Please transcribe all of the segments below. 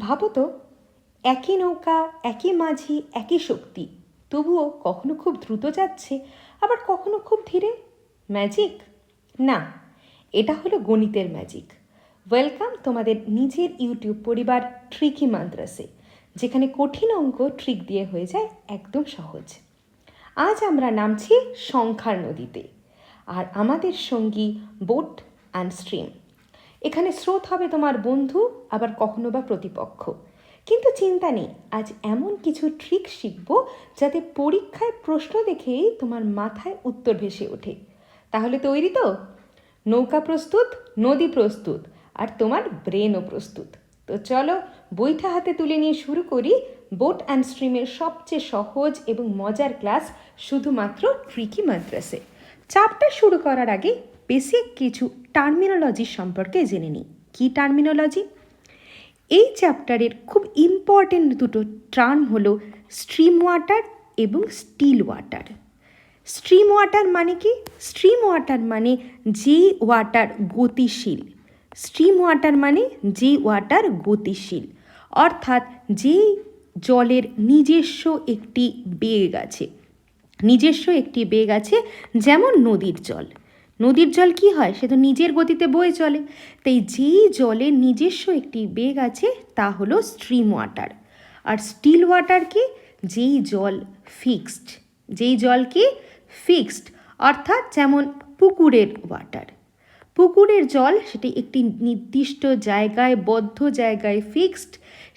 ভাবো তো, একই নৌকা, একই মাঝি, একই শক্তি, তবুও কখনো খুব দ্রুত যাচ্ছে, আবার কখনো খুব ধীরে। ম্যাজিক? না, এটা হলো গণিতের ম্যাজিক। ওয়েলকাম তোমাদের নিজের ইউটিউব পরিবার ট্রিকি মান্ত্রাসে, যেখানে কঠিন অঙ্ক ট্রিক দিয়ে হয়ে যায় একদম সহজ। আজ আমরা নামছি সংখ্যার নদীতে, আর আমাদের সঙ্গী বোট অ্যান্ড স্ট্রিম। এখানে স্রোত হবে তোমার বন্ধু, আবার কখনো বা প্রতিপক্ষ। কিন্তু চিন্তা নেই, আজ এমন কিছু ট্রিক শিখব যাতে পরীক্ষায় প্রশ্ন দেখেই তোমার মাথায় উত্তর ভেসে ওঠে। তাহলে তৈরি তো? নৌকা প্রস্তুত, নদী প্রস্তুত, আর তোমার ব্রেনও প্রস্তুত। তো চলো বইটা হাতে তুলে নিয়ে শুরু করি বোট অ্যান্ড স্ট্রিমের সবচেয়ে সহজ এবং মজার ক্লাস, শুধুমাত্র ট্রিকি মান্ত্রাসে। চ্যাপ্টার শুরু করার আগে বেসিক কিছু টার্মিনোলজি সম্পর্কে জেনে নিই। কী টার্মিনোলজি? এই চ্যাপ্টারের খুব ইম্পর্টেন্ট দুটো টার্ম হলো স্ট্রিম ওয়াটার এবং স্টিল ওয়াটার। স্ট্রিম ওয়াটার মানে কি? স্ট্রিম ওয়াটার মানে যে ওয়াটার গতিশীল। স্ট্রিম ওয়াটার মানে যে ওয়াটার গতিশীল, অর্থাৎ যে জলের নিজস্ব একটি বেগ আছে। নিজস্ব একটি বেগ আছে, যেমন নদীর জল। নদীর জল কি হয়? সে তো নিজের গতিতে বয়ে চলে। তাই যেই জলের নিজস্ব একটি বেগ আছে তা হলো স্ট্রিম ওয়াটার। আর স্টিল ওয়াটার কি? যেই জল ফিক্সড। যেই জল কি? ফিক্সড, অর্থাৎ যেমন পুকুরের ওয়াটার। পুকুরের জল সেটি একটি নির্দিষ্ট জায়গায়, বদ্ধ জায়গায় ফিক্সড,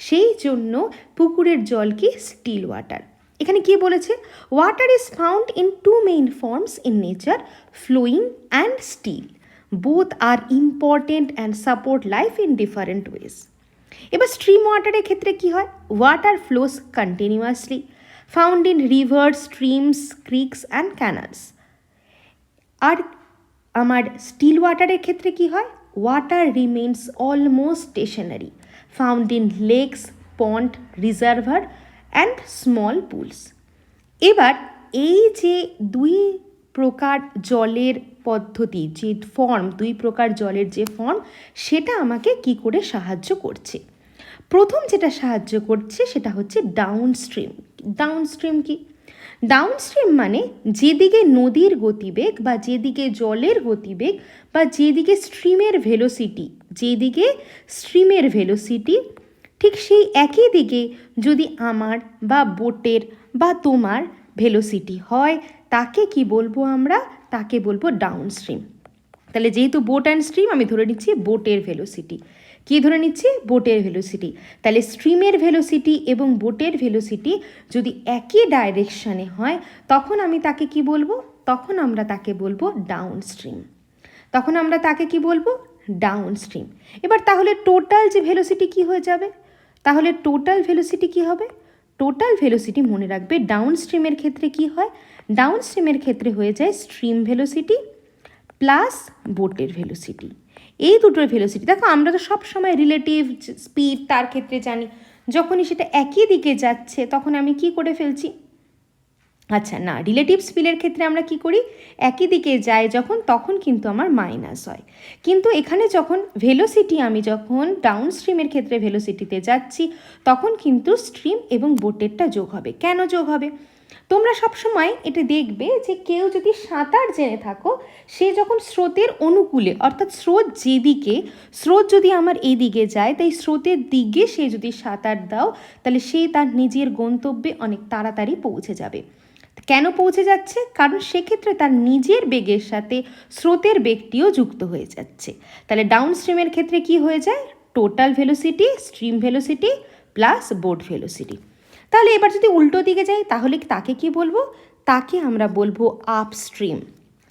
সেই জন্য পুকুরের জল কি? Still water. এখানে কি বলেছে? Water is found in two main forms in nature, flowing and still. Both are important and support life in different ways. এবার স্ট্রিম ওয়াটারের ক্ষেত্রে কি হয়? Water flows continuously, found in rivers, streams, creeks and canals. আর আমার still ওয়াটারের ক্ষেত্রে কি হয়? Water remains almost stationary, found in lakes, pond, reservoir and small pools. এবার এই যে দুই প্রকার জলের পদ্ধতি, যে ফর্ম, দুই প্রকার জলের যে ফর্ম, সেটা আমাকে কি করে সাহায্য করছে? প্রথম যেটা সাহায্য করছে সেটা হচ্ছে ডাউনস্ট্রিম। ডাউনস্ট্রিম কি? ডাউনস্ট্রিম মানে যেদিকে নদীর গতিবেগ বা যেদিকে জলের গতিবেগ বা যেদিকে স্ট্রিমের ভেলোসিটি, যেদিকে স্ট্রিমের ভেলোসিটি, ঠিক সেই একই দিকে যদি আমার বা বোটের বা তোমার ভেলোসিটি হয়, তাকে কি বলবো আমরা? তাকে বলবো ডাউনস্ট্রিম। তাহলে যেহেতু বোট অ্যান্ড স্ট্রিম, আমি ধরে নিচ্ছি বোটের ভেলোসিটি। কী ধরে নিচ্ছি? বোটের ভেলোসিটি। তাহলে স্ট্রিমের ভেলোসিটি এবং বোটের ভেলোসিটি যদি একই ডাইরেকশানে হয়, তখন আমি তাকে কি বলবো? তখন আমরা তাকে বলবো ডাউনস্ট্রিম। তখন আমরা তাকে কি বলবো? ডাউনস্ট্রিম। এবার তাহলে টোটাল যে ভেলোসিটি কি হয়ে যাবে? তাহলে টোটাল ভেলোসিটি কি হবে? টোটাল ভেলোসিটি মনে রাখবে ডাউনস্ট্রিমের ক্ষেত্রে কি হয়? ডাউনস্ট্রিমের ক্ষেত্রে হয়ে যায় স্ট্রিম ভেলোসিটি প্লাস বোটের ভেলোসিটি। এই দুটোর ভেলোসিটি দেখো, আমরা তো সব সময় রিলেটিভ স্পিড তার ক্ষেত্রে জানি। যখনই সেটা একই দিকে যাচ্ছে তখন আমি কি করে ফেলছি? আচ্ছা না, রিলেটিভ স্পিডের ক্ষেত্রে আমরা কি করি? একই দিকে যায় যখন, তখন কিন্তু আমার মাইনাস হয়। কিন্তু এখানে যখন ভেলোসিটি, আমি যখন ডাউন স্ট্রিমের ক্ষেত্রে ভেলোসিটিতে যাচ্ছি, তখন কিন্তু স্ট্রিম এবং বোটেরটা যোগ হবে। কেন যোগ হবে? তোমরা সবসময় এটা দেখবে যে কেউ যদি সাঁতার জেনে থাকো, সে যখন স্রোতের অনুকূলে, অর্থাৎ স্রোত যেদিকে, স্রোত যদি আমার এই দিকে যায়, তাই স্রোতের দিকে সে যদি সাঁতার দাও, তাহলে সে তার নিজের গন্তব্যে অনেক তাড়াতাড়ি পৌঁছে যাবে। কেন পৌঁছে যাচ্ছে? কারণ সেক্ষেত্রে তার নিজের বেগের সাথে স্রোতের বেগটিও যুক্ত হয়ে যাচ্ছে। তাহলে ডাউন স্ট্রিমের ক্ষেত্রে কি হয়ে যায়? Total velocity, stream velocity plus boat velocity. তাহলে এবার যদি উল্টো দিকে যাই, তাহলে তাকে কি বলবো? তাকে আমরা বলবো আপস্ট্রিম।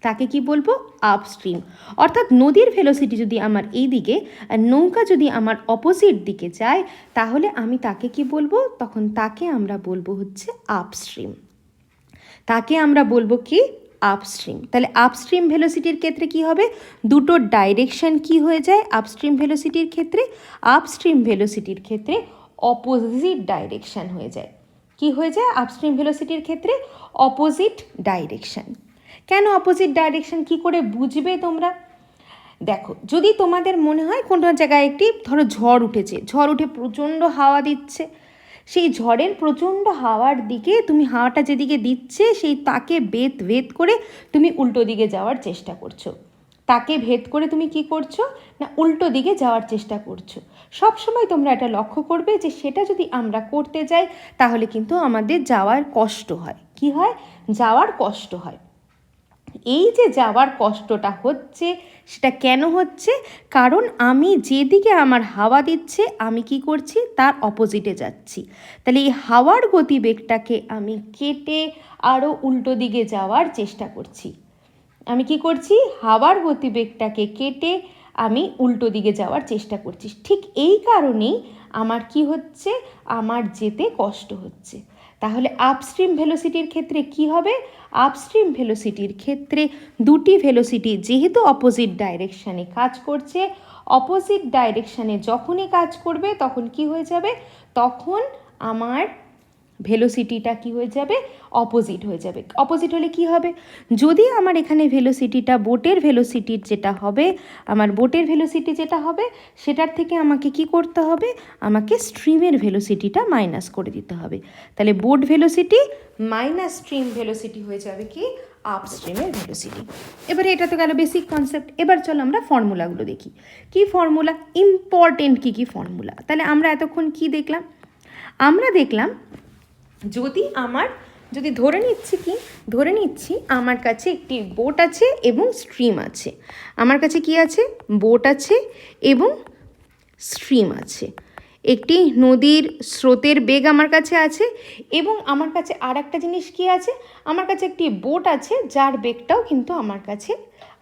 তাকে কি বলবো? আপস্ট্রিম। অর্থাৎ নদীর ভেলোসিটি যদি আমার এই দিকে আর নৌকা যদি আমার অপোজিট দিকে যায়, তাহলে আমি তাকে কি বলবো? তখন তাকে আমরা বলবো হচ্ছে আপস্ট্রিম। তাকে আমরা বলবো কি? আপস্ট্রিম। তাহলে আপস্ট্রিম ভেলোসিটির ক্ষেত্রে কি হবে? দুটো ডাইরেকশন কি হয়ে যায় আপস্ট্রিম ভেলোসিটির ক্ষেত্রে? আপস্ট্রিম ভেলোসিটির ক্ষেত্রে অপোজিট ডাইরেকশন হয়ে যায়। কি হয়ে যায় আপস্ট্রিম ভেলোসিটির ক্ষেত্রে? Opposite direction. কেন অপোজিট ডাইরেকশন? কি করে বুঝবে তোমরা? দেখো, যদি তোমাদের মনে হয় কোনো জায়গায় একটি ধরো ঝড় উঠেছে, ঝড় উঠে প্রচণ্ড হাওয়া দিচ্ছে, সেই ঝড়ের প্রচণ্ড হাওয়ার দিকে তুমি হাওয়াটা যেদিকে দিচ্ছে সেই তাকে ভেদ করে তুমি উল্টো দিকে যাওয়ার চেষ্টা করছো। তাকে ভেদ করে তুমি কি করছো না উল্টো দিকে যাওয়ার চেষ্টা করছো। সব সময় তোমরা এটা লক্ষ্য করবে যে সেটা যদি আমরা করতে যাই তাহলে কিন্তু আমাদের যাওয়ার কষ্ট হয়। কি হয়? যাওয়ার কষ্ট হয়। এই যে যাওয়ার কষ্টটা হচ্ছে সেটা কেন হচ্ছে? কারণ আমি যেদিকে আমার হাওয়া দিচ্ছে আমি কি করছি তার অপোজিটে যাচ্ছি। তাহলে এই হাওয়ার গতিবেগটাকে আমি কেটে আরও উল্টো দিকে যাওয়ার চেষ্টা করছি। আমি কি করছি? হাওয়ার গতিবেগটাকে কেটে আমি উল্টো দিকে যাওয়ার চেষ্টা করছি। ঠিক এই কারণেই আমার কি হচ্ছে? আমার যেতে কষ্ট হচ্ছে। তাহলে আপস্ট্রিম ভেলোসিটির ক্ষেত্রে কি হবে? আপস্ট্রিম ভেলোসিটির ক্ষেত্রে দুটি ভেলোসিটি যেহেতু অপোজিট ডাইরেকশানে কাজ করছে, অপোজিট ডাইরেকশানে যখনই কাজ করবে তখন কি হয়ে যাবে? তখন আমার ভেলোসিটিটা কি হয়ে যাবে? অপোজিট হয়ে যাবে। অপোজিট হলে কি হবে? যদি আমার এখানে ভেলোসিটিটা বোটের ভেলোসিটির যেটা হবে, আমার বোটের ভেলোসিটি যেটা হবে সেটার থেকে আমাকে কি করতে হবে? আমাকে স্ট্রিমের ভেলোসিটিটা মাইনাস করে দিতে হবে। তাহলে boat velocity minus stream velocity হয়ে যাবে কি? আপস্ট্রিমের ভেলোসিটি। এবারে এটা তো গেল বেসিক কনসেপ্ট। এবার চলো আমরা ফর্মুলাগুলো দেখি। কি ফর্মুলা? ইম্পর্টেন্ট কী কী ফর্মুলা? তাহলে আমরা এতক্ষণ কি দেখলাম? আমরা দেখলাম যদি ধরে নিচ্ছি আমার কাছে একটি বোট আছে এবং স্ট্রিম আছে। আমার কাছে কি আছে? বোট আছে এবং স্ট্রিম আছে। একটি নদীর স্রোতের বেগ আমার কাছে আছে এবং আমার কাছে আর একটা জিনিস কি আছে? আমার কাছে একটি বোট আছে যার বেগটাও কিন্তু আমার কাছে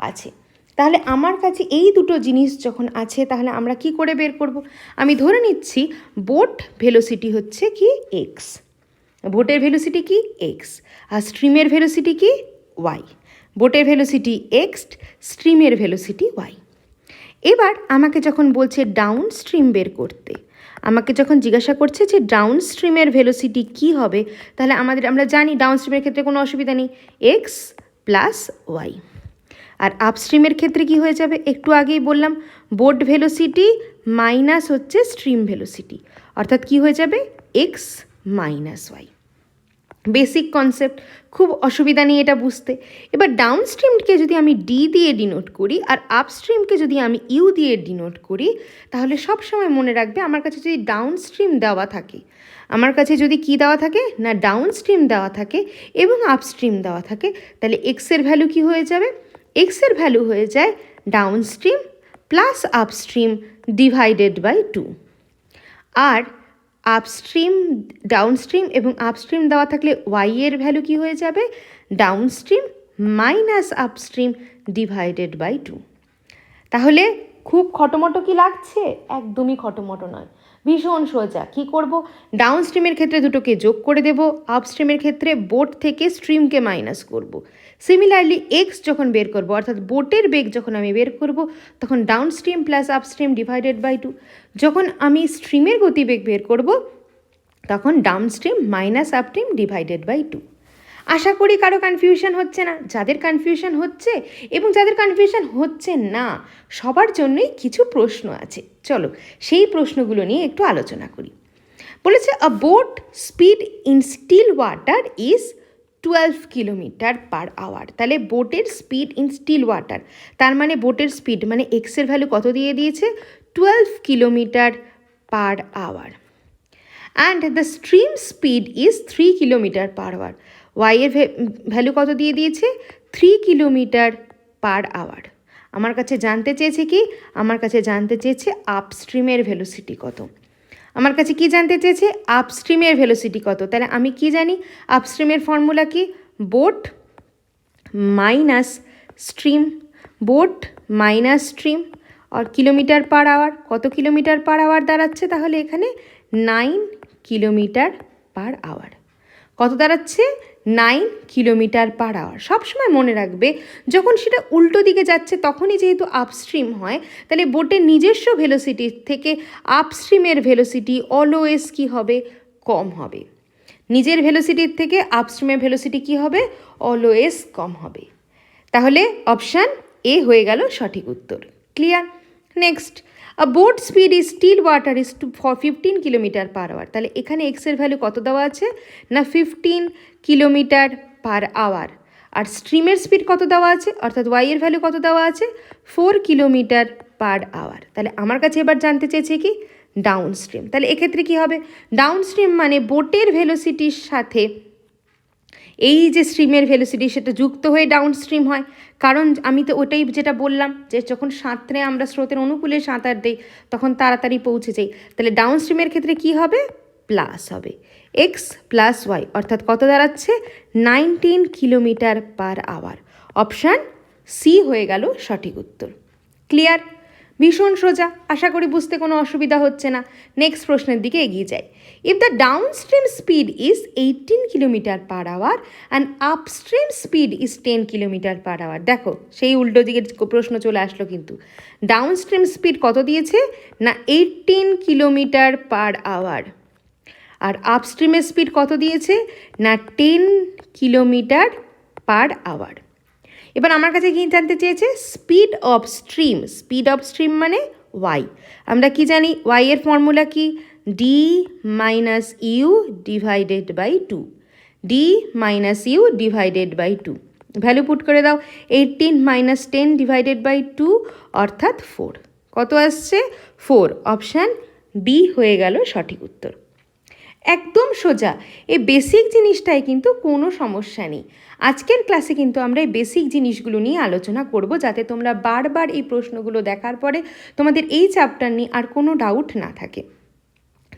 আছে। তাহলে আমার কাছে এই দুটো জিনিস যখন আছে তাহলে আমরা কি করে বের করব? আমি ধরে নিচ্ছি বোট ভেলোসিটি হচ্ছে কি? এক্স। বোটের ভেলোসিটি কি? এক্স। আর স্ট্রিমের ভেলোসিটি কি? ওয়াই। বোটের ভেলোসিটি এক্স, স্ট্রিমের ভেলোসিটি ওয়াই। এবার আমাকে যখন বলছে ডাউন স্ট্রিম বের করতে, আমাকে যখন জিজ্ঞাসা করছে যে ডাউন স্ট্রিমের ভেলোসিটি কী হবে, তাহলে আমরা জানি ডাউন স্ট্রিমের ক্ষেত্রে কোনো অসুবিধা নেই, এক্স প্লাস ওয়াই। আর আপস্ট্রিমের ক্ষেত্রে কি হয়ে যাবে? একটু আগেই বললাম বোট ভেলোসিটি মাইনাস হচ্ছে স্ট্রিম ভেলোসিটি, অর্থাৎ কি হয়ে যাবে? X minus Y. Basic concept, খুব অসুবিধা নেই এটা বুঝতে। এবার ডাউন স্ট্রিমকে যদি আমি ডি দিয়ে ডিনোট করি আর আপস্ট্রিমকে যদি আমি ইউ দিয়ে ডিনোট করি, তাহলে সব সময় মনে রাখবে আমার কাছে যদি ডাউন স্ট্রিম দেওয়া থাকে, আমার কাছে যদি কি দেওয়া থাকে না ডাউন স্ট্রিম দেওয়া থাকে এবং আপস্ট্রিম দেওয়া থাকে, তাহলে এক্সের ভ্যালু কি হয়ে যাবে? এক্সের ভ্যালু হয়ে যায় downstream plus upstream divided by 2। আর আপস্ট্রিম, ডাউনস্ট্রিম এবং আপস্ট্রিম দেওয়া থাকলে ওয়াই এর ভ্যালু কী হয়ে যাবে? Downstream minus upstream divided by 2। তাহলে খুব খটোমটো কি লাগছে? একদমই খটোমটো নয়, ভীষণ সোজা। কী করব? ডাউনস্ট্রিমের ক্ষেত্রে দুটোকে যোগ করে দেব, আপস্ট্রিমের ক্ষেত্রে বোট থেকে স্ট্রিমকে মাইনাস করব। সিমিলারলি এক্স যখন বের করব, অর্থাৎ বোটের বেগ যখন আমি বের করব, তখন downstream plus upstream divided by 2। যখন আমি স্ট্রিমের গতিবেগ বের করব, তখন downstream minus upstream divided by 2। আশা করি কারো কনফিউশন হচ্ছে না। যাদের কনফিউশন হচ্ছে এবং যাদের কনফিউশন হচ্ছে না, সবার জন্যই কিছু প্রশ্ন আছে। চলো সেই প্রশ্নগুলো নিয়ে একটু আলোচনা করি। বলেছে a boat speed in still water is 12 kilometre per hour. তাহলে বোটের স্পিড ইন স্টিল ওয়াটার, তার মানে বোটের স্পিড মানে এক্সের ভ্যালু কত দিয়ে দিয়েছে? 12 kilometre per hour. And the stream speed is 3 kilometre per hour. Y এর ভ্যালু কত দিয়ে দিয়েছে? 3 কিলোমিটার পার আওয়ার। আমার কাছে জানতে চেয়েছে কি? আমার কাছে জানতে চেয়েছে আপস্ট্রিমের ভেলোসিটি কত। আমার কাছে কি জানতে চেয়েছে? আপস্ট্রিমের ভেলোসিটি কত। তাহলে আমি কি জানি? আপস্ট্রিমের ফর্মুলা কি? Boat minus stream, boat minus stream আর কিলোমিটার পার আওয়ার। কত কিলোমিটার পার আওয়ার দাঁড়াচ্ছে? তাহলে এখানে 9 কিলোমিটার পার আওয়ার। কত দাঁড়াচ্ছে? 9 কিলোমিটার পার আওয়ার। সবসময় মনে রাখবে যখন সেটা উল্টো দিকে যাচ্ছে তখনই যেহেতু আপস্ট্রিম হয়, তাহলে বোটের নিজস্ব ভেলোসিটির থেকে আপস্ট্রিমের ভেলোসিটি অলওয়েজ কী হবে? কম হবে। নিজের ভেলোসিটির থেকে আপস্ট্রিমের ভেলোসিটি কী হবে? অলওয়েজ কম হবে। তাহলে অপশান এ হয়ে গেল সঠিক উত্তর। Clear? Next, a boat speed is still water is for 15 kilometre per hour. তাহলে এখানে এক্সের ভ্যালু কত দেওয়া আছে না 15 কিলোমিটার পার আওয়ার। আর স্ট্রিমের স্পিড কত দেওয়া আছে, অর্থাৎ ওয়াই এর ভ্যালু কত দেওয়া আছে 4 কিলোমিটার পার আওয়ার। তাহলে আমার কাছে এবার জানতে চেয়েছে কি ডাউন স্ট্রিম। তাহলে এক্ষেত্রে কী হবে, ডাউন স্ট্রিম মানে বোটের ভেলোসিটির সাথে এই যে স্ট্রিমের ভেলোসিটি সেটা যুক্ত হয়ে ডাউন স্ট্রিম হয়। কারণ আমি তো ওটাই যেটা বললাম যে যখন সাঁতরে আমরা স্রোতের অনুকূলে সাঁতার দিই তখন তাড়াতাড়ি পৌঁছে যাই। তাহলে ডাউন স্ট্রিমের ক্ষেত্রে কি হবে, প্লাস হবে এক্স প্লাস ওয়াই, অর্থাৎ কত দাঁড়াচ্ছে 19 kilometre per hour. Option C হয়ে গেল সঠিক উত্তর। ক্লিয়ার? ভীষণ সোজা, আশা করি বুঝতে কোনো অসুবিধা হচ্ছে না। নেক্সট প্রশ্নের দিকে এগিয়ে যাই। If the downstream speed is 18 kilometre per hour and upstream speed is 10 kilometre per hour. দেখো সেই উল্টো দিকের প্রশ্ন চলে আসলো, কিন্তু ডাউনস্ট্রিম স্পিড কত দিয়েছে না 18 কিলোমিটার পার আওয়ার, আর আপস্ট্রিমের স্পিড কত দিয়েছে না 10 কিলোমিটার পার আওয়ার। এবার আমার কাছে কি জানতে চেয়েছে speed of stream. Speed of stream মানে ওয়াই। আমরা কি জানি ওয়াই এর ফর্মুলা কি D minus you divided by 2, D minus you divided by 2। Value put করে দাও, 18 মাইনাস 10 ডিভাইডেড বাই 2 অর্থাৎ 4। কত আসছে 4। অপশান ডি হয়ে গেল সঠিক উত্তর। একদম সোজা, এই বেসিক জিনিসটাই কিন্তু কোনো সমস্যা নেই। আজকের ক্লাসে কিন্তু আমরা এই বেসিক জিনিসগুলো নিয়ে আলোচনা করব, যাতে তোমরা বারবার এই প্রশ্নগুলো দেখার পরে তোমাদের এই চ্যাপ্টার নিয়ে আর কোনো ডাউট না থাকে।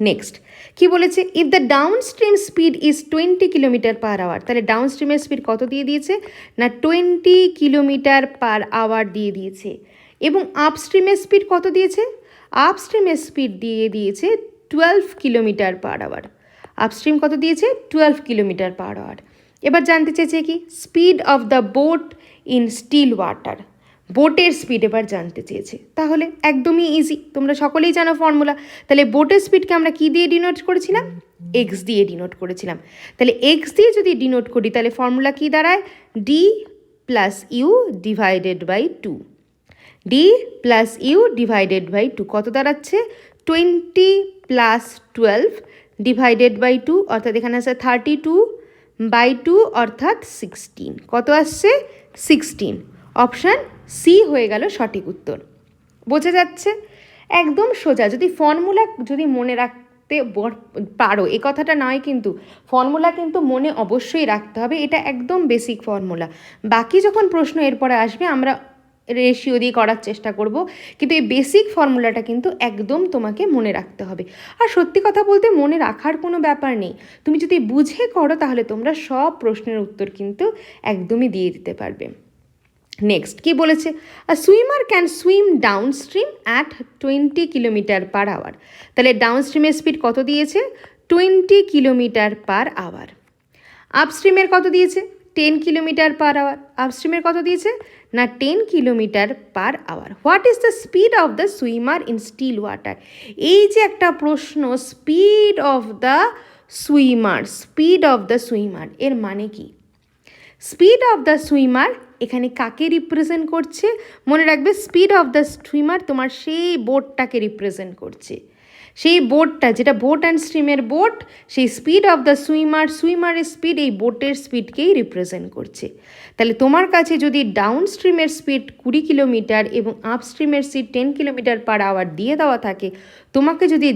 নেক্সট কি বলেছে, if the downstream speed is 20 kilometre per hour. তাহলে ডাউন স্ট্রিমের স্পিড কত দিয়ে দিয়েছে না 20 কিলোমিটার পার আওয়ার দিয়ে দিয়েছে। এবং আপস্ট্রিমের স্পিড কত দিয়েছে, আপস্ট্রিমের স্পিড দিয়ে দিয়েছে 12 কিলোমিটার পার আওয়ার। আপস্ট্রিম কত দিয়েছে 12 কিলোমিটার পার আওয়ার। এবার জানতে চেয়েছে কি speed of the boat in still water. বোটের স্পিড এবার জানতে চেয়েছে। তাহলে একদমই ইজি, তোমরা সকলেই জানো ফর্মুলা। তাহলে বোটের স্পিডকে আমরা কি দিয়ে ডিনোট করেছিলাম, এক্স দিয়ে ডিনোট করেছিলাম। তাহলে এক্স দিয়ে যদি ডিনোট করি তাহলে ফর্মুলা কি দাঁড়ায় D plus U divided by 2। D plus U divided by 2 কত দাঁড়াচ্ছে 20 প্লাস 12 ডিভাইডেড বাই 2, অর্থাৎ এখানে আসছে 32 বাই 2 অর্থাৎ 16। কত আসছে 16। অপশান সি হয়ে গেল সঠিক উত্তর। বোঝা যাচ্ছে একদম সোজা। যদি ফর্মুলা যদি মনে রাখতে পারো, এ কথাটা নয় কিন্তু ফর্মুলা কিন্তু মনে অবশ্যই রাখতে হবে, এটা একদম বেসিক ফর্মুলা। বাকি যখন প্রশ্ন এরপরে আসবে আমরা রেশিও দিয়ে করার চেষ্টা করব, কিন্তু এই বেসিক ফর্মুলাটা কিন্তু একদম তোমাকে মনে রাখতে হবে। আর সত্যি কথা বলতে মনে রাখার কোনো ব্যাপার নেই, তুমি যদি বুঝে করো তাহলে তোমরা সব প্রশ্নের উত্তর কিন্তু একদমই দিয়ে দিতে পারবে। নেক্সট কি বলেছে, a swimmer can swim downstream at 20 kilometre per hour. তাহলে ডাউন স্ট্রিমের স্পিড কত দিয়েছে 20 কিলোমিটার পার আওয়ার। আপস্ট্রিমের কত দিয়েছে 10 কিলোমিটার পার আওয়ার। আপস্ট্রিমের কত দিয়েছে না 10 kilometre per hour. What is the speed of the swimmer in still water. এই যে একটা প্রশ্ন, speed of the swimmer, speed of the swimmer এর মানে কি, স্পিড অফ দ্য সুইমার এখানে কাকে রিপ্রেজেন্ট করছে, মনে রাখবে স্পিড অফ দ্য সুইমার তোমার সেই বোটটাকে রিপ্রেজেন্ট করছে। সেই বোটটা যেটা বোট অ্যান্ড স্ট্রিমের বোট, সেই স্পিড অফ দ্য সুইমার, সুইমারের স্পিড এই বোটের স্পিডকেই রিপ্রেজেন্ট করছে। তাহলে তোমার কাছে যদি ডাউন স্ট্রিমের স্পিড 20 কিলোমিটার এবং আপ স্ট্রিমের স্পিড 10 কিলোমিটার পার আওয়ার দিয়ে দেওয়া থাকে, তোমাকে যদি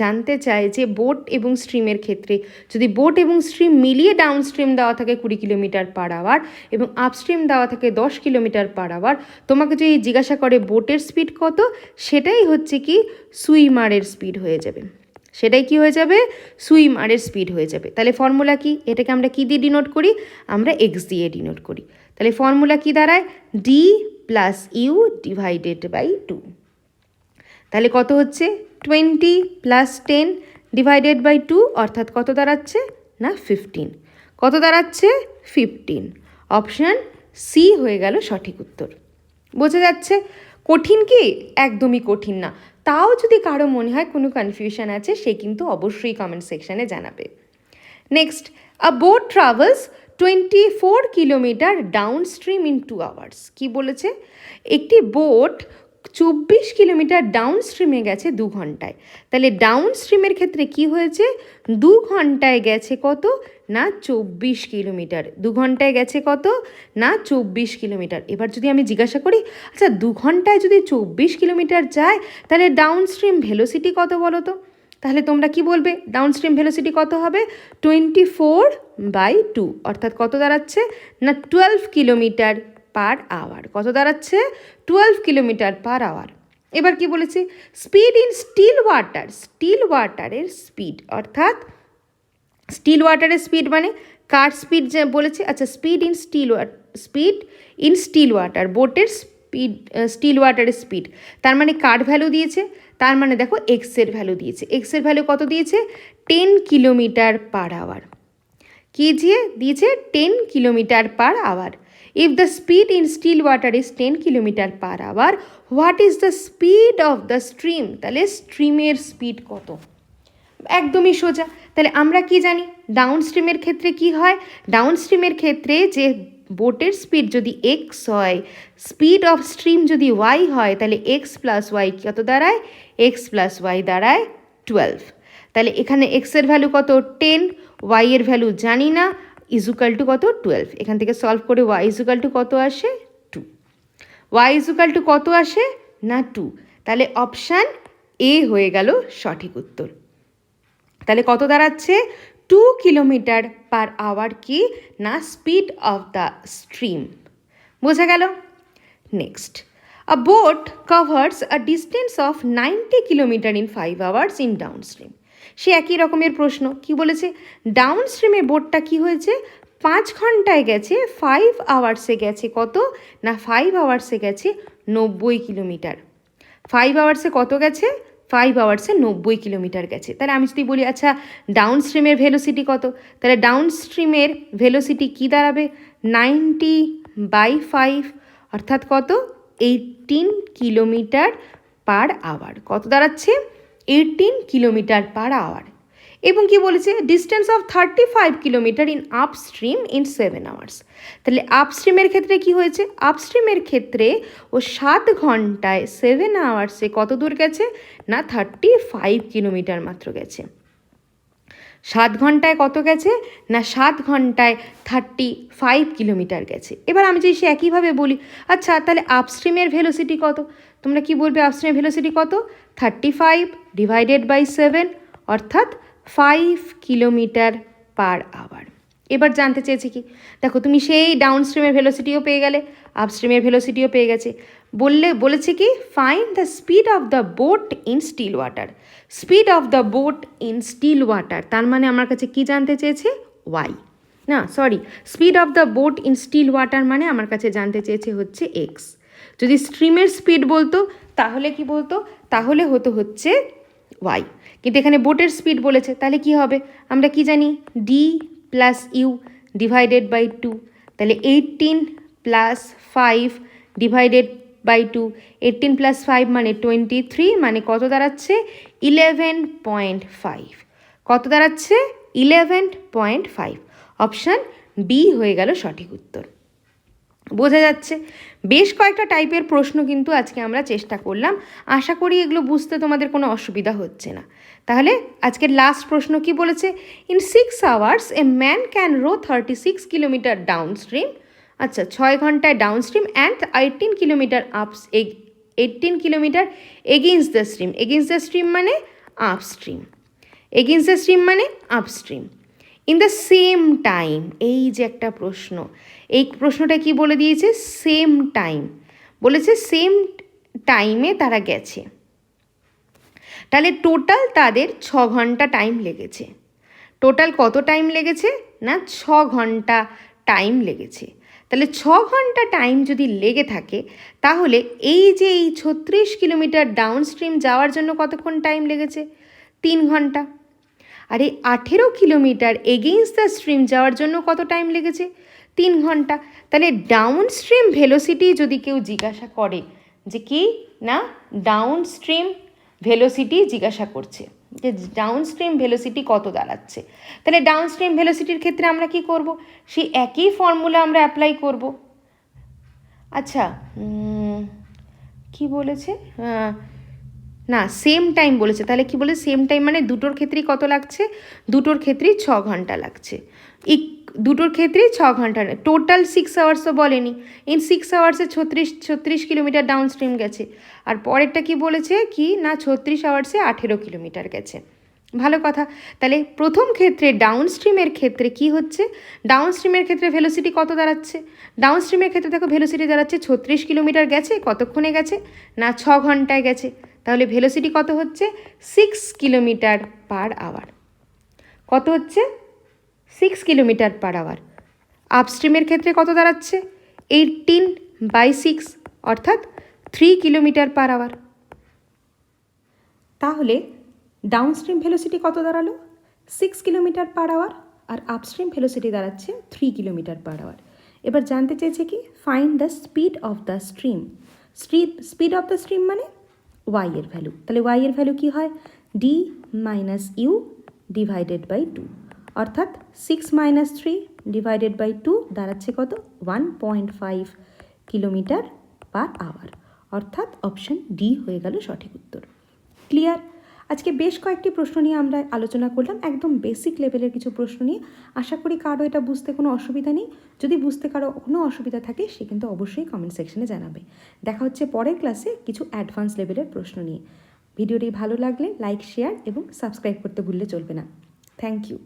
জানতে চায় যে বোট এবং স্ট্রিমের ক্ষেত্রে যদি বোট এবং স্ট্রিম মিলিয়ে ডাউন স্ট্রিম দেওয়া থাকে 20 কিলোমিটার পার আওয়ার এবং আপস্ট্রিম দেওয়া থাকে 10 কিলোমিটার পার আওয়ার, তোমাকে যদি জিজ্ঞাসা করে বোটের স্পিড কত, সেটাই হচ্ছে কি সুইমারের স্পিড হয়ে যাবে। সেটাই কি হয়ে যাবে সুইমারের স্পিড হয়ে যাবে। তাহলে ফর্মুলা কি, এটাকে আমরা কি দিয়ে ডিনোট করি, আমরা এক্স দিয়ে ডিনোট করি। তাহলে ফর্মুলা কি দাঁড়ায় D plus U divided by 2। তাহলে কত হচ্ছে 20 প্লাস 10 ডিভাইডেড বাই 2 অর্থাৎ কত দাঁড়াচ্ছে না 15। কত দাঁড়াচ্ছে 15। অপশান সি হয়ে গেল সঠিক উত্তর। বোঝা যাচ্ছে কঠিন কি, একদমই কঠিন না। তাও যদি কারো মনে হয় কোনো কনফিউশন আছে সে কিন্তু অবশ্যই কমেন্ট সেকশানে জানাবে। Next, a boat travels 24 kilometre down stream in 2 hours. কী বলেছে, একটি বোট 24 কিলোমিটার ডাউন স্ট্রিমে গেছে 2 ঘন্টায়। তাহলে ডাউন স্ট্রিমের ক্ষেত্রে কি হয়েছে, 2 ঘন্টায় গেছে কত না 24 কিলোমিটার। 2 ঘন্টায় গেছে কত না 24 কিলোমিটার। এবার যদি আমি জিজ্ঞাসা করি, আচ্ছা 2 ঘন্টায় যদি 24 কিলোমিটার যায় তাহলে ডাউন স্ট্রিম ভেলোসিটি কত বলো তো? তাহলে তোমরা কি বলবে, ডাউন স্ট্রিম ভেলোসিটি কত হবে? 24/2, অর্থাৎ কত দাঁড়াচ্ছে না 12 কিলোমিটার পার আওয়ার। কত দাঁড়াচ্ছে? 12 কিলোমিটার পার আওয়ার। এবার কি বলেছে, speed in still water. Still ওয়াটারের স্পিড, অর্থাৎ স্টিল ওয়াটারের স্পিড মানে কার স্পিড যে বলেছে? আচ্ছা, স্পিড ইন স্টিল ওয়াটার, বোটের স্পিড, স্টিল ওয়াটারের স্পিড। তার মানে কার ভ্যালু দিয়েছে? তার মানে দেখো এক্সের ভ্যালু দিয়েছে। এক্সের ভ্যালু কত দিয়েছে? 10 কিলোমিটার পার আওয়ার। কি দিয়েছে? 10 kilometre per hour. If the speed in still water is 10 kilometre per hour, what is the speed of the stream? তাহলে স্ট্রিমের স্পিড কত? একদমই সোজা। তাহলে আমরা কি জানি, ডাউন স্ট্রিমের ক্ষেত্রে কি হয়? ডাউন স্ট্রিমের ক্ষেত্রে যে বোটের স্পিড যদি এক্স হয়, স্পিড অফ স্ট্রিম যদি ওয়াই হয়, তাহলে এক্স প্লাস ওয়াই কত দাঁড়ায়? এক্স প্লাস ওয়াই দাঁড়ায় 12। তাহলে এখানে এক্সের ভ্যালু কত? 10, ওয়াই এর ভ্যালু জানি না, ইজুকাল টু কত? 12। এখান থেকে সলভ করে ওয়াই ইজুকাল টু কত আসে? 2। ওয়াই ইজুকাল টু কত আসে না 2। তাহলে অপশান এ হয়ে গেল সঠিক উত্তর। তাহলে কত দাঁড়াচ্ছে? 2 কিলোমিটার পার আওয়ার কি না স্পিড অফ দ্য স্ট্রিম। বোঝা গেল? Next, a boat covers a distance of 90 kilometre in 5 hours in downstream. সে একই রকমের প্রশ্ন। কি বলেছে? ডাউন স্ট্রিমে বোটটা কি হয়েছে? 5 ঘন্টায় গেছে, 5 আওয়ার্সে গেছে কত না 5 আওয়ার্সে গেছে 90 কিলোমিটার। 5 আওয়ার্সে কত গেছে? 5 আওয়ার্সে 90 কিলোমিটার গেছে। তাহলে আমি যদি বলি, আচ্ছা ডাউন স্ট্রিমের ভেলোসিটি কত? তাহলে ডাউন স্ট্রিমের ভেলোসিটি কী দাঁড়াবে? 90/5, অর্থাৎ কত? 18 কিলোমিটার পার আওয়ার। কত দাঁড়াচ্ছে? 18 কিলোমিটার পার আওয়ার। এবং কি বলেছে? Distance of 35 kilometre in upstream in 7 hours. তাহলে আপস্ট্রিমের ক্ষেত্রে কি হয়েছে? আপস্ট্রিমের ক্ষেত্রে ও 7 ঘন্টায় 7 আওয়ার্সে কত দূর গেছে না 35 কিলোমিটার মাত্র গেছে। 7 ঘন্টায় কত গেছে না 7 ঘন্টায় 35 কিলোমিটার গেছে। এবার আমি যদি সে একইভাবে বলি, আচ্ছা তাহলে আপস্ট্রিমের ভেলোসিটি কত? তোমরা কি বলবে আপস্ট্রিমের ভেলোসিটি কত? 35 ডিভাইডেড বাই 7, অর্থাৎ 5 কিলোমিটার পার আওয়ার। এবার জানতে চেয়েছি কি, দেখো তুমি সেই ডাউন স্ট্রিমের ভেলোসিটিও পেয়ে গেলে, আপস্ট্রিমের ভেলোসিটিও পেয়ে গেছে। বলেছে কি, find the speed of the boat in still water. Speed of the boat in still water, তার মানে আমার কাছে কি জানতে চেয়েছে? ওয়াই, না sorry, speed of the boat in still water মানে আমার কাছে জানতে চেয়েছে হচ্ছে এক্স। যদি স্ট্রিমের স্পিড বলতো তাহলে কি বলতো? তাহলে হচ্ছে ওয়াই, কিন্তু এখানে বোটের স্পিড বলেছে, তাহলে কি হবে? আমরা কি জানি? D plus U divided by 2। তাহলে 18 প্লাস 5 ডিভাইডেড বাই 2, 18 প্লাস 5 মানে 23, মানে কত দাঁড়াচ্ছে? 11.5। কত দাঁড়াচ্ছে? 11.5। অপশান বি হয়ে গেল সঠিক উত্তর। বোঝা যাচ্ছে? বেশ কয়েকটা টাইপের প্রশ্ন কিন্তু আজকে আমরা চেষ্টা করলাম। আশা করি এগুলো বুঝতে তোমাদের কোনো অসুবিধা হচ্ছে না। তাহলে আজকের লাস্ট প্রশ্ন কি বলেছে? In 6 hours a man can row 36 kilometre down stream. আচ্ছা, 6 ঘন্টায় down stream and 18 kilometre 18 kilometre against the stream. Against the stream মানে আপস্ট্রিম। এগেইনস্ট দ্য স্ট্রিম মানে upstream. In the same time, এই যে একটা প্রশ্ন, এই প্রশ্নটা কি বলে দিয়েছে? সেম টাইম বলেছে, সেম টাইমে তারা গেছে। তাহলে টোটাল তাদের 6 ঘন্টা টাইম লেগেছে। টোটাল কত টাইম লেগেছে না 6 ঘন্টা টাইম লেগেছে। তাহলে 6 ঘন্টা টাইম যদি লেগে থাকে, তাহলে এই যে এই 36 কিলোমিটার ডাউন স্ট্রিম যাওয়ার জন্য কতক্ষণ টাইম লেগেছে? 3 ঘন্টা। আর এই 18 কিলোমিটার এগেইনস্ট দ্য স্ট্রিম যাওয়ার জন্য কত টাইম লেগেছে? 3 ঘন্টা। তাহলে ডাউন স্ট্রিম ভেলোসিটি যদি কেউ জিজ্ঞাসা করে, যে কি না ডাউন স্ট্রিম ভেলোসিটি জিজ্ঞাসা করছে, যে ডাউন স্ট্রিম ভেলোসিটি কত দাঁড়াচ্ছে, তাহলে ডাউন স্ট্রিম ভেলোসিটির ক্ষেত্রে আমরা কি করব? সেই একই ফর্মুলা আমরা অ্যাপ্লাই করব। আচ্ছা, কি বলেছে, না সেম টাইম বলেছে, তাহলে কি বলে সেম টাইম মানে দুটোর ক্ষেত্রেই কত লাগছে, দুটোর ক্ষেত্রেই 6 ঘন্টা লাগছে। দুটোর ক্ষেত্রেই 6 ঘন্টা, টোটাল 6 আওয়ার্সও বলেনি, ইন 6 আওয়ার্সে 36 কিলোমিটার ডাউন স্ট্রিম গেছে। আর পরেরটা কি বলেছে কি না 36 আওয়ার্সে 18 কিলোমিটার গেছে। ভালো কথা। তাহলে প্রথম ক্ষেত্রে ডাউন স্ট্রিমের ক্ষেত্রে কি হচ্ছে, ডাউন স্ট্রিমের ক্ষেত্রে ভেলোসিটি কত দাঁড়াচ্ছে, ডাউন স্ট্রিমের ক্ষেত্রে দেখো ভেলোসিটি দাঁড়াচ্ছে 36 কিলোমিটার গেছে, কতক্ষণে গেছে না 6 ঘন্টায় গেছে। তাহলে ভেলোসিটি কত হচ্ছে 6 কিলোমিটার পার আওয়ার, কত হচ্ছে 6 কিলোমিটার পার আওয়ার। আপস্ট্রিমের ক্ষেত্রে কত দাঁড়াচ্ছে 18/6 অর্থাৎ 3 কিলোমিটার পার আওয়ার। তাহলে ডাউনস্ট্রিম ভেলোসিটি কত দাঁড়ালো 6 কিলোমিটার পার আওয়ার, আর আপস্ট্রিম ভেলোসিটি দাঁড়াচ্ছে 3 কিলোমিটার পার আওয়ার। এবার জানতে চেয়েছে কি find the speed of the stream. Speed of the stream মানে ওয়াই এর ভ্যালু, তাহলে ওয়াই এর ভ্যালু কী হয় d minus you divided by 2, অর্থাৎ 6 মাইনাস 3 ডিভাইডেড বাই 2 দাঁড়াচ্ছে কত 1.5 কিলোমিটার পার আওয়ার, অর্থাৎ অপশন ডি হয়ে গেল সঠিক উত্তর। ক্লিয়ার? আজকে বেশ কয়েকটি প্রশ্ন নিয়ে আমরা আলোচনা করলাম, একদম বেসিক লেভেলের কিছু প্রশ্ন নিয়ে। আশা করি কারো এটা বুঝতে কোনো অসুবিধা নেই। যদি বুঝতে কারো কোনো অসুবিধা থাকে সে কিন্তু অবশ্যই কমেন্ট সেকশনে জানাবে। দেখা হচ্ছে পরের ক্লাসে কিছু অ্যাডভান্স লেভেলের প্রশ্ন নিয়ে। ভিডিওটি ভালো লাগলে লাইক, শেয়ার এবং সাবস্ক্রাইব করতে ভুললে চলবে না। Thank you.